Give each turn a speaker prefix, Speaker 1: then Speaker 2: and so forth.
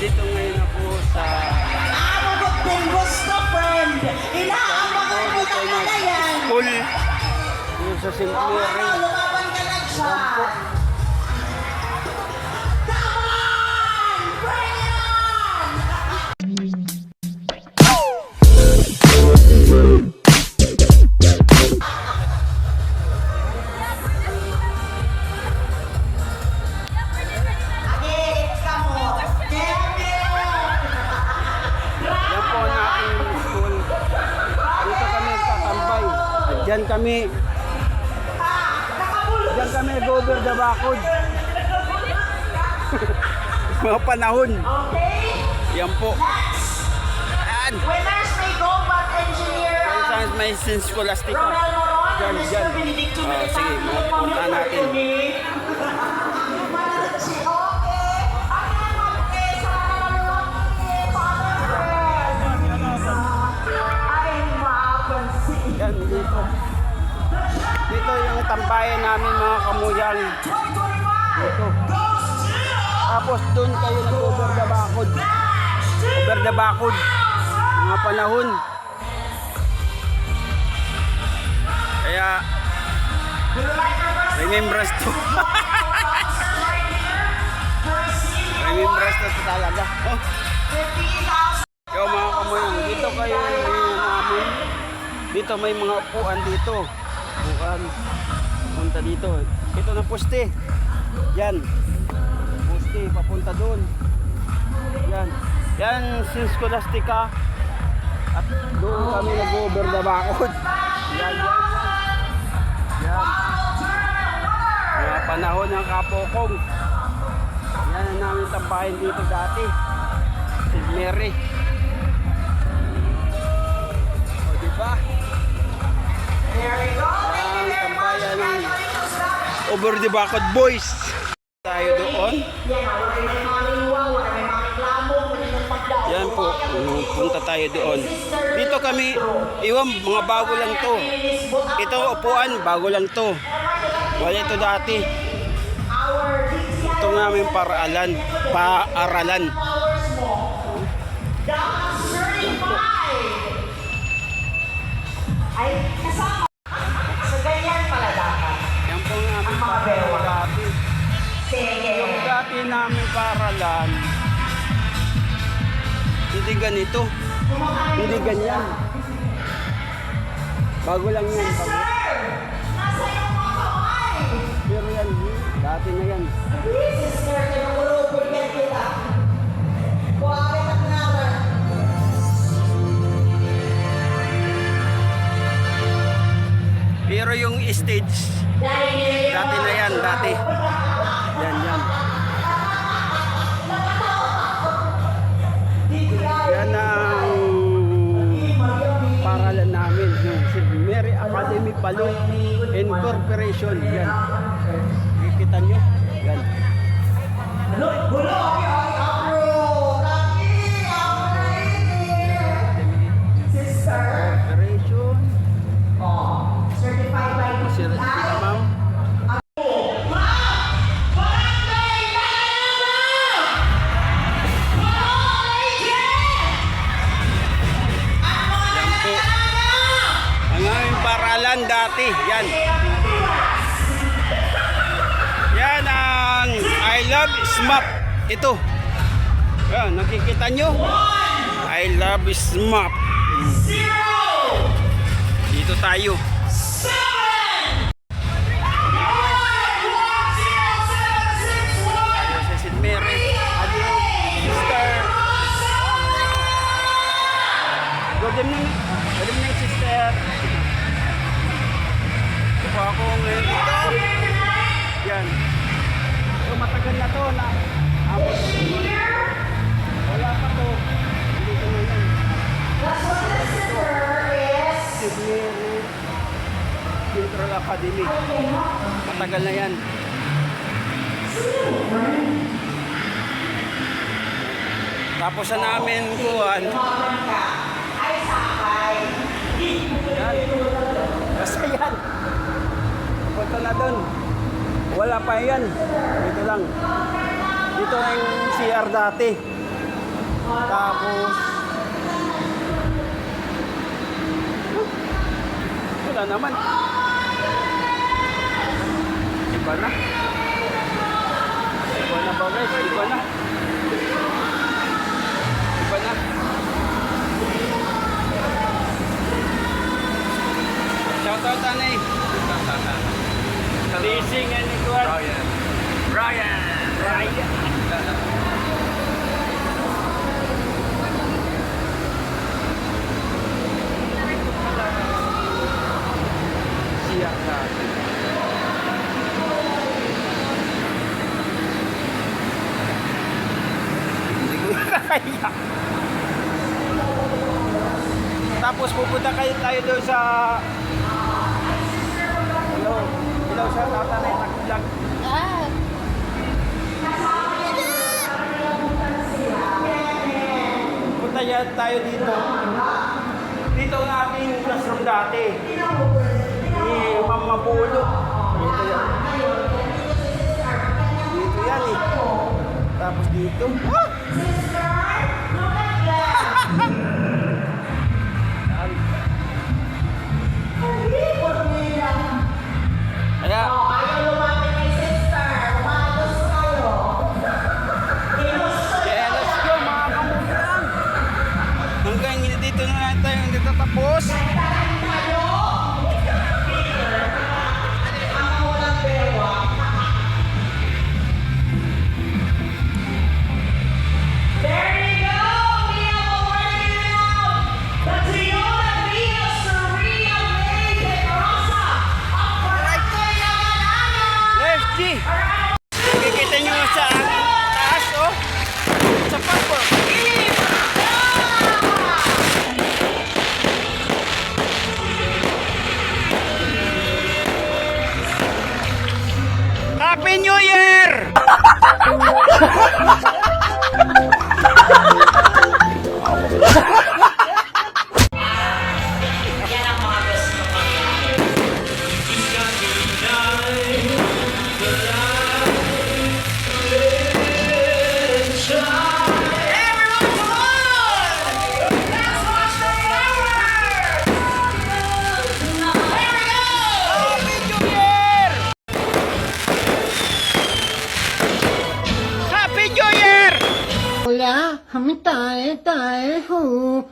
Speaker 1: Nandito ngayon ako sa
Speaker 2: gusto, friend. Inaabangan mo talaga yan.
Speaker 1: school. Yung sa St. Mary.
Speaker 2: Lumaban ka lang siya. Come on! Bring it on!
Speaker 1: Yan po ang aking school. Dito kami tatambay. At dyan kami go-over the bakod. Mga panahon. Yan po. Yan.
Speaker 2: Winners may go back engineer.
Speaker 1: Science may Scholastica. Dyan, dyan. Sige, punta natin. Yan, dito. Dito yung tambayan namin mga kamuyang. Dito. Tapos doon kayo nag-over the bakod. Over the bakod. Mga panahon. Kaya remembrance to. Remembrance to talaga. Oh. Yo mga kamuyang, dito kayo namin. Dito may mga upuan dito. Upuan. Punta dito. Ito na poste. Yan. Poste papunta doon. Yan. Yan si Scholastica. At doon kami nag-over the bakod. Yan, yan, yan. Yan. Mga panahon ng Kapokong. Yan ang namin tambahin dito dati. St. Mary. O diba? Ang tambayan ng Over the Bakod Boys. Tayo doon. Yan po, punta tayo doon. Dito kami, iwan, mga bago lang to. Ito, upuan, bago lang to. Wala ito dati. Ito namin paaralan.
Speaker 2: Ay, kasama. So, ganyan pala dapat.
Speaker 1: Yan po namin paaralan dati.
Speaker 2: Sige.
Speaker 1: Yung dati namin paaralan, hindi ganito. Hindi ganyan. Bago lang yan. Bago.
Speaker 2: Nasa iyong mga kamay.
Speaker 1: Pero yan, dati na yan.
Speaker 2: Sister, kinulubog yan kita. Buhari ka naman.
Speaker 1: Pero yung stage, dati na yan, dati. Yan, yan. Yan ang paralan namin, yung St. Mary Academy Palong Incorporation. Yan. Kikita nyo? Yan. Corporation.
Speaker 2: Certified by
Speaker 1: Sila ma'am. Yan po. Ang aming paralan dati. Yan. Yan ang I Love SMAP. Ito. Yan, nakikita nyo? I Love SMAP. Dito tayo. Tayo sa St. Mary. Adiyo, sister. Good evening. Good evening, sister. Ito po ako ngayon dito. Yan. So, matagal na to na abot. Wala pa to. Dito na yan. St. Mary Central Academy. Matagal na yan. Tapos sa namin kuhan. Basta yan. Punta na doon. Wala pa yan. Dito lang. Dito na yung CR dati. Tapos, wala naman. Iba na. Iba na ba guys? Iba na. Iba na. Shoutout anay. Leasing and ikuan. Ryan. Siya natin. Hindi ko kaya. Tapos pupunta tayo doon sa Hello sa tatanay Taklag. Punta yan tayo dito. Dito ang ating classroom dati. Ni Ma'am Mapulo. Dito yan. Dito yan eh. Tapos dito. Kaya, kaya let's go mga kamulang. Hanggang dito na lang tayo hindi tatapos.
Speaker 2: There you go! We have already out the Toyota Via Surya Lake Rosa of Barangay Namanana.
Speaker 1: Let's G! Kikita nyo sa taas oh. Sa papo. Happy New Year! Happy New Year!
Speaker 3: 好呀，还没打哎打哎吼。